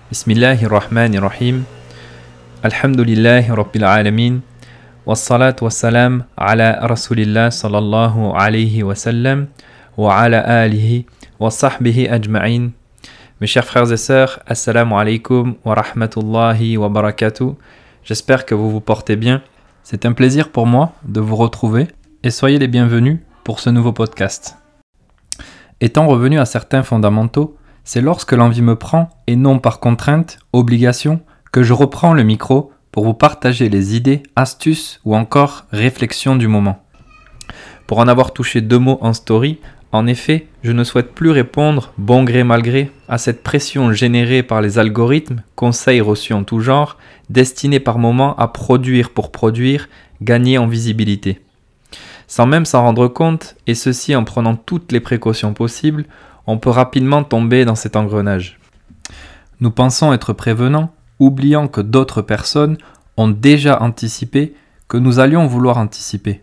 Bismillahirrahmanirrahim. Alhamdulillahi Rabbil Alamin. Wassalatu wassalam ala Rasulillah sallallahu alayhi wa sallam wa ala alihi wa sahbihi ajma'in. Mes chers frères et sœurs, assalamu alaikum wa rahmatullahi wa barakatuh. J'espère que vous vous portez bien. C'est un plaisir pour moi de vous retrouver et soyez les bienvenus pour ce nouveau podcast. Étant revenu à certains fondamentaux, c'est lorsque l'envie me prend, et non par contrainte, obligation, que je reprends le micro pour vous partager les idées, astuces ou encore réflexions du moment. Pour en avoir touché 2 mots en story, en effet, je ne souhaite plus répondre, bon gré mal gré, à cette pression générée par les algorithmes, conseils reçus en tout genre, destinés par moments à produire pour produire, gagner en visibilité. Sans même s'en rendre compte, et ceci en prenant toutes les précautions possibles, on peut rapidement tomber dans cet engrenage. Nous pensons être prévenants, oubliant que d'autres personnes ont déjà anticipé que nous allions vouloir anticiper.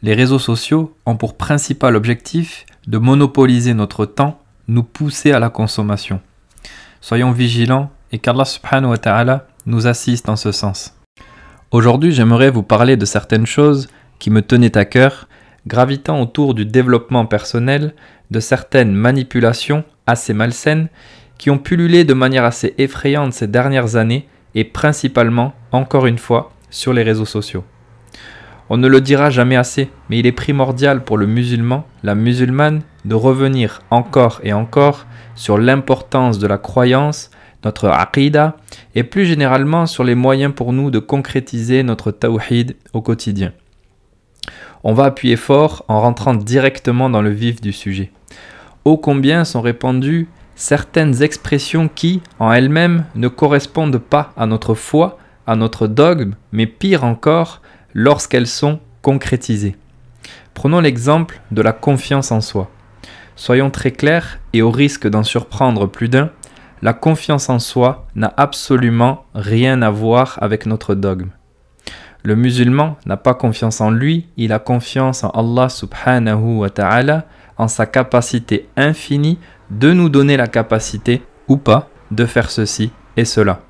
Les réseaux sociaux ont pour principal objectif de monopoliser notre temps, nous pousser à la consommation. Soyons vigilants et qu'Allah subhanahu wa ta'ala nous assiste en ce sens. Aujourd'hui, j'aimerais vous parler de certaines choses qui me tenaient à cœur, gravitant autour du développement personnel, de certaines manipulations assez malsaines qui ont pullulé de manière assez effrayante ces dernières années et principalement, encore une fois, sur les réseaux sociaux. On ne le dira jamais assez, mais il est primordial pour le musulman, la musulmane, de revenir encore et encore sur l'importance de la croyance, notre aqida, et plus généralement sur les moyens pour nous de concrétiser notre tawhid au quotidien. On va appuyer fort en rentrant directement dans le vif du sujet. Ô combien sont répandues certaines expressions qui, en elles-mêmes, ne correspondent pas à notre foi, à notre dogme, mais pire encore, lorsqu'elles sont concrétisées. Prenons l'exemple de la confiance en soi. Soyons très clairs et au risque d'en surprendre plus d'un, la confiance en soi n'a absolument rien à voir avec notre dogme. Le musulman n'a pas confiance en lui, il a confiance en Allah subhanahu wa ta'ala, en sa capacité infinie de nous donner la capacité, ou pas, de faire ceci et cela.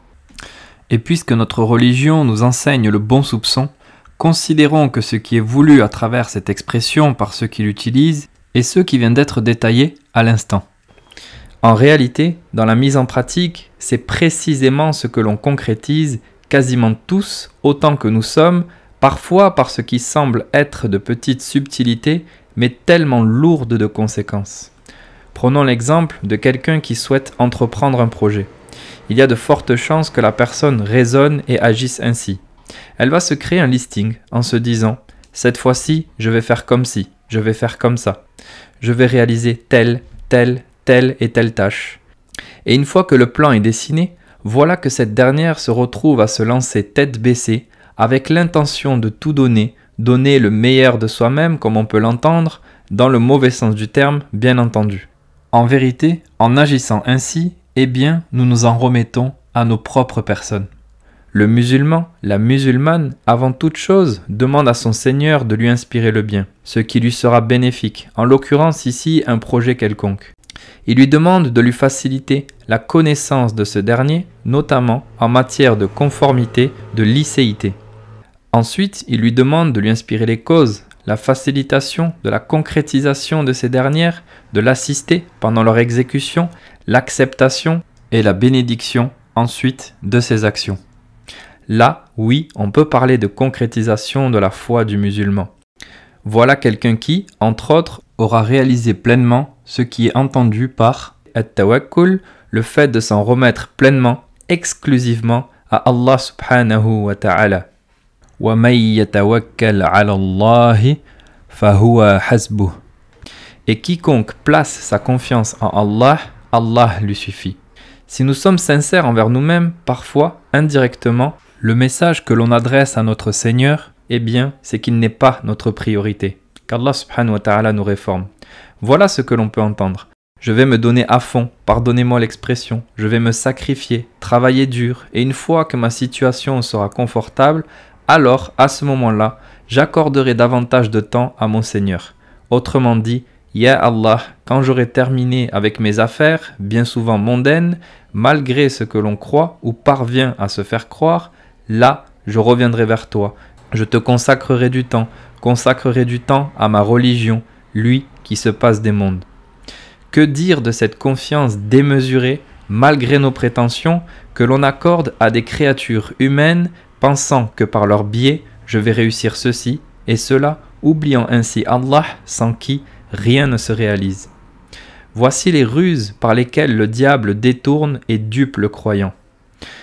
Et puisque notre religion nous enseigne le bon soupçon, considérons que ce qui est voulu à travers cette expression par ceux qui l'utilisent est ce qui vient d'être détaillé à l'instant. En réalité, dans la mise en pratique, c'est précisément ce que l'on concrétise quasiment tous, autant que nous sommes, parfois par ce qui semble être de petites subtilités, mais tellement lourdes de conséquences. Prenons l'exemple de quelqu'un qui souhaite entreprendre un projet. Il y a de fortes chances que la personne raisonne et agisse ainsi. Elle va se créer un listing en se disant « Cette fois-ci, je vais faire comme ci, je vais faire comme ça. Je vais réaliser telle et telle tâche. » Et une fois que le plan est dessiné, voilà que cette dernière se retrouve à se lancer tête baissée avec l'intention de tout donner, donner le meilleur de soi-même comme on peut l'entendre, dans le mauvais sens du terme, bien entendu. En vérité, en agissant ainsi, eh bien, nous nous en remettons à nos propres personnes. Le musulman, la musulmane, avant toute chose, demande à son Seigneur de lui inspirer le bien, ce qui lui sera bénéfique, en l'occurrence ici un projet quelconque. Il lui demande de lui faciliter la connaissance de ce dernier, notamment en matière de conformité, de licéité. Ensuite, il lui demande de lui inspirer les causes, la facilitation de la concrétisation de ces dernières, de l'assister pendant leur exécution, l'acceptation et la bénédiction ensuite de ces actions. Là, oui, on peut parler de concrétisation de la foi du musulman. Voilà quelqu'un qui, entre autres, aura réalisé pleinement ce qui est entendu par at-tawakkul, le fait de s'en remettre pleinement, exclusivement à Allah subhanahu wa ta'ala. وَمَن يَتَوَكَّلْ عَلَى اللَّهِ فَهُوَ حَسْبُهُ. Et quiconque place sa confiance en Allah, Allah lui suffit. Si nous sommes sincères envers nous-mêmes, parfois, indirectement, le message que l'on adresse à notre Seigneur, eh bien, c'est qu'il n'est pas notre priorité. Qu'Allah subhanahu wa ta'ala nous réforme. Voilà ce que l'on peut entendre. Je vais me donner à fond, pardonnez-moi l'expression, je vais me sacrifier, travailler dur, et une fois que ma situation sera confortable, alors, à ce moment-là, j'accorderai davantage de temps à mon Seigneur. Autrement dit, Ya Allah, quand j'aurai terminé avec mes affaires, bien souvent mondaines, malgré ce que l'on croit ou parvient à se faire croire, là, je reviendrai vers toi. Je te consacrerai du temps à ma religion, lui qui se passe des mondes. Que dire de cette confiance démesurée, malgré nos prétentions, que l'on accorde à des créatures humaines, pensant que par leur biais, je vais réussir ceci et cela, oubliant ainsi Allah, sans qui rien ne se réalise. Voici les ruses par lesquelles le diable détourne et dupe le croyant.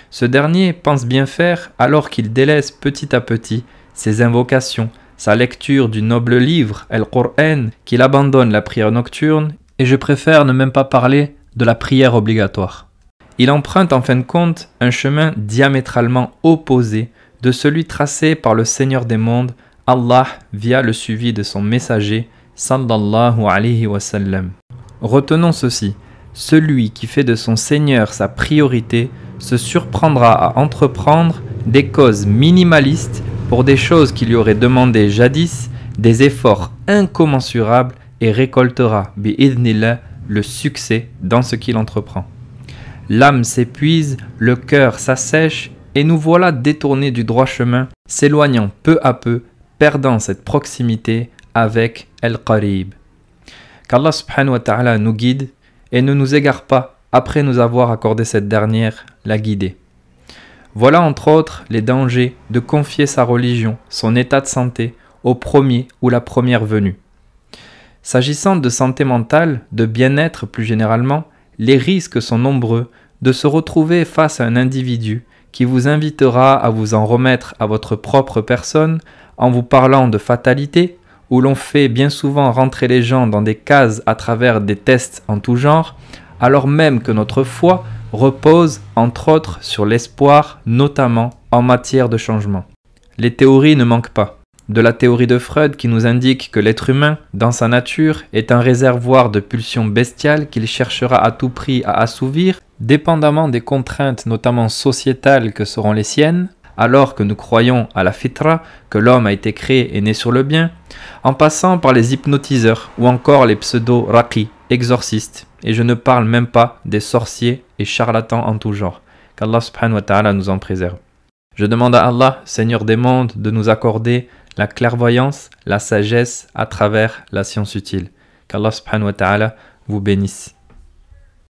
Ce dernier pense bien faire alors qu'il délaisse petit à petit ses invocations, sa lecture du noble livre, Al-Qur'an, qu'il abandonne la prière nocturne, et je préfère ne même pas parler de la prière obligatoire. Il emprunte en fin de compte un chemin diamétralement opposé de celui tracé par le Seigneur des mondes, Allah, via le suivi de son messager, sallallahu alayhi wa sallam. Retenons ceci, celui qui fait de son Seigneur sa priorité se surprendra à entreprendre des causes minimalistes pour des choses qui lui auraient demandé jadis des efforts incommensurables et récoltera, bi'idhnillah, le succès dans ce qu'il entreprend. L'âme s'épuise, le cœur s'assèche et nous voilà détournés du droit chemin, s'éloignant peu à peu, perdant cette proximité avec Al-Qarib. Qu'Allah subhanahu wa ta'ala nous guide et ne nous égare pas après nous avoir accordé cette dernière, la guider. Voilà entre autres les dangers de confier sa religion, son état de santé, au premier ou la première venue. S'agissant de santé mentale, de bien-être plus généralement, les risques sont nombreux de se retrouver face à un individu qui vous invitera à vous en remettre à votre propre personne en vous parlant de fatalité, où l'on fait bien souvent rentrer les gens dans des cases à travers des tests en tout genre, alors même que notre foi repose entre autres sur l'espoir, notamment en matière de changement. Les théories ne manquent pas. De la théorie de Freud qui nous indique que l'être humain, dans sa nature, est un réservoir de pulsions bestiales qu'il cherchera à tout prix à assouvir, dépendamment des contraintes notamment sociétales que seront les siennes, alors que nous croyons à la fitra, que l'homme a été créé et né sur le bien, en passant par les hypnotiseurs ou encore les pseudo-raqis, exorcistes, et je ne parle même pas des sorciers et charlatans en tout genre, qu'Allah subhanahu wa ta'ala nous en préserve. Je demande à Allah, Seigneur des mondes, de nous accorder la clairvoyance, la sagesse à travers la science utile. Qu'Allah subhanahu wa ta'ala vous bénisse.